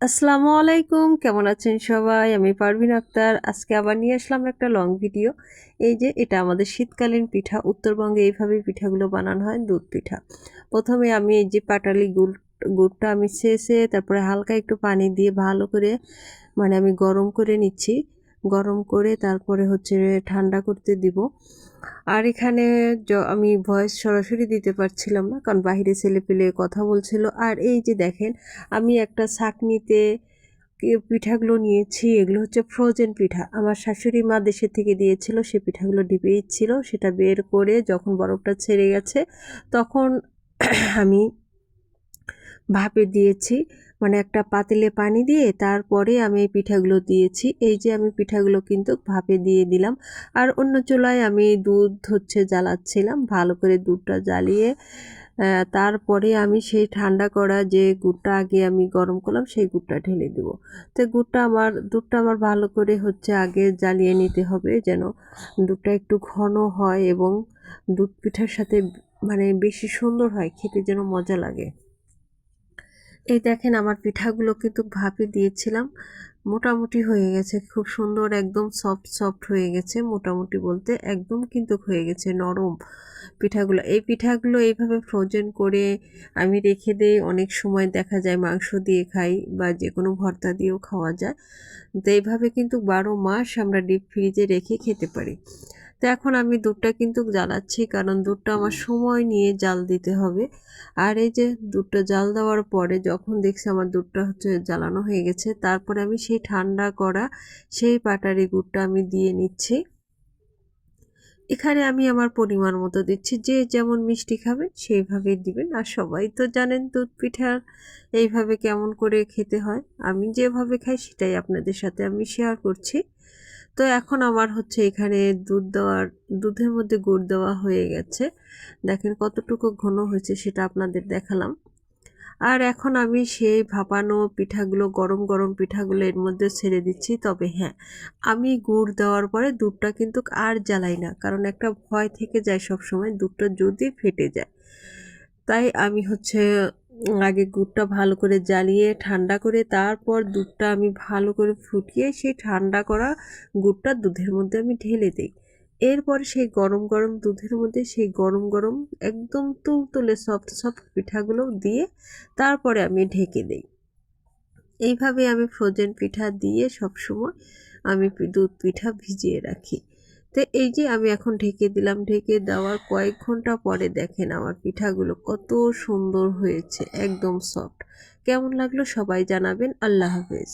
আসসালামু আলাইকুম, কেমন আছেন সবাই? আমি পারভিন আক্তার। আজকে আবার নিয়ে আসলাম একটা লং ভিডিও। এই যে এটা আমাদের শীতকালীন পিঠা। উত্তরবঙ্গে এইভাবে পিঠাগুলো বানানো হয়, দুধ পিঠা। প্রথমে আমি এই যে পাটালি গুড়টা আমি ছেঁচে তারপরে হালকা একটু পানি দিয়ে ভালো করে আমি গরম করে নিচ্ছি। গরম করে তারপরে হচ্ছে ঠান্ডা করতে দিব। আর এখানে আমি ভয়েস সরাসরি দিতে পারছিলাম না, কারণ বাহিরে ছেলেপেলে কথা বলছিল। আর এই যে দেখেন, আমি একটা ছাঁকনিতে পিঠাগুলো নিয়েছি। এগুলো হচ্ছে ফ্রোজেন পিঠা, আমার শাশুড়ি মা দেশের থেকে দিয়েছিল। সে পিঠাগুলো ডিপেই ছিল, সেটা বের করে যখন বরফটা ছেড়ে গেছে তখন আমি ভাপে দিয়েছি। একটা পাতিলে পানি দিয়ে তারপরে আমি এই পিঠাগুলো দিয়েছি। এই যে আমি পিঠাগুলো কিন্তু ভাপে দিয়ে দিলাম। আর অন্য চুলায় আমি দুধ জ্বালাচ্ছিলাম, ভালো করে দুধটা জ্বালিয়ে তারপরে আমি সেই ঠান্ডা করা যে গুড়টা আগে আমি গরম করলাম সেই গুড়টা ঢেলে দেবো। তো দুধটা আমার ভালো করে আগে জ্বালিয়ে নিতে হবে, যেন দুধটা একটু ঘন হয় এবং দুধ পিঠার সাথে বেশি সুন্দর হয়, খেতে যেন মজা লাগে। এই দেখেন, আমার পিঠাগুলো কিন্তু ভাপে দিয়েছিলাম, মোটামুটি হয়ে গেছে, খুব সুন্দর, একদম সফট সফট হয়ে গেছে। মোটামুটি বলতে একদম কিন্তু হয়ে গেছে নরম পিঠাগুলো। এই পিঠাগুলো এইভাবে ফ্রোজেন করে আমি রেখে দিই। অনেক সময় দেখা যায় মাংস দিয়ে খাই বা যে কোনো ভর্তা দিয়েও খাওয়া যায়। তো এইভাবে কিন্তু 12 মাস আমরা ডিপ ফ্রিজে রেখে খেতে পারি। তো এখন আমি দুধটা কিন্তু জ্বালাচ্ছি, কারণ দুধটা আমার সময় নিয়ে জাল দিতে হবে। আর এই যে দুধটা জাল দেওয়ার পরে যখন দেখছি আমার দুধটা জ্বালানো হয়ে গেছে, তারপরে আমি সেই ঠান্ডা করা সেই পাটারি গুড়টা আমি দিয়ে নিচ্ছি। এখানে আমি আমার পরিমাণ মতো দিচ্ছি, যে যেমন মিষ্টি খাবেন সেইভাবে দিবেন। আর সবাই তো জানেন দুধ পিঠার এইভাবে কেমন করে খেতে হয়। আমি যেভাবে খাই সেটাই আপনাদের সাথে আমি শেয়ার করছি। তো এখন আমার এখানে দুধের মধ্যে গুড় দেওয়া হয়ে গেছে। দেখেন কতটুকু ঘন হয়েছে, সেটা আপনাদের দেখালাম। আর এখন আমি সেই ভাপানো পিঠাগুলো, গরম গরম পিঠাগুলো এর মধ্যে ছেড়ে দিচ্ছি। তবে হ্যাঁ, আমি গুড় দেওয়ার পরে দুধটা কিন্তু আর জ্বালাই না, কারণ একটা ভয় থেকে যায় সব সময় দুধটা যদি ফেটে যায়। তাই আমি আগে গুড়টা ভালো করে জ্বালিয়ে ঠান্ডা করে তারপর দুধটা আমি ভালো করে ফুটিয়ে সেই ঠান্ডা করা গুড়টা দুধের মধ্যে আমি ঢেলে দিই। এরপর সেই গরম গরম দুধের মধ্যে সেই গরম গরম একদম তুলতুলে সফট সফট পিঠাগুলো দিয়ে তারপরে আমি ঢেকে দিই। এইভাবে আমি ফ্রোজেন পিঠা দিয়ে সবসময় আমি দুধ পিঠা ভিজিয়ে রাখি। তো এই যে আমি এখন ঢেকে দিলাম। ঢেকে দেওয়ার কয়েক ঘন্টা পরে দেখেন আমার পিঠাগুলো কত সুন্দর হয়েছে, একদম সফট। কেমন লাগলো সবাই জানাবেন। আল্লাহ হাফেজ।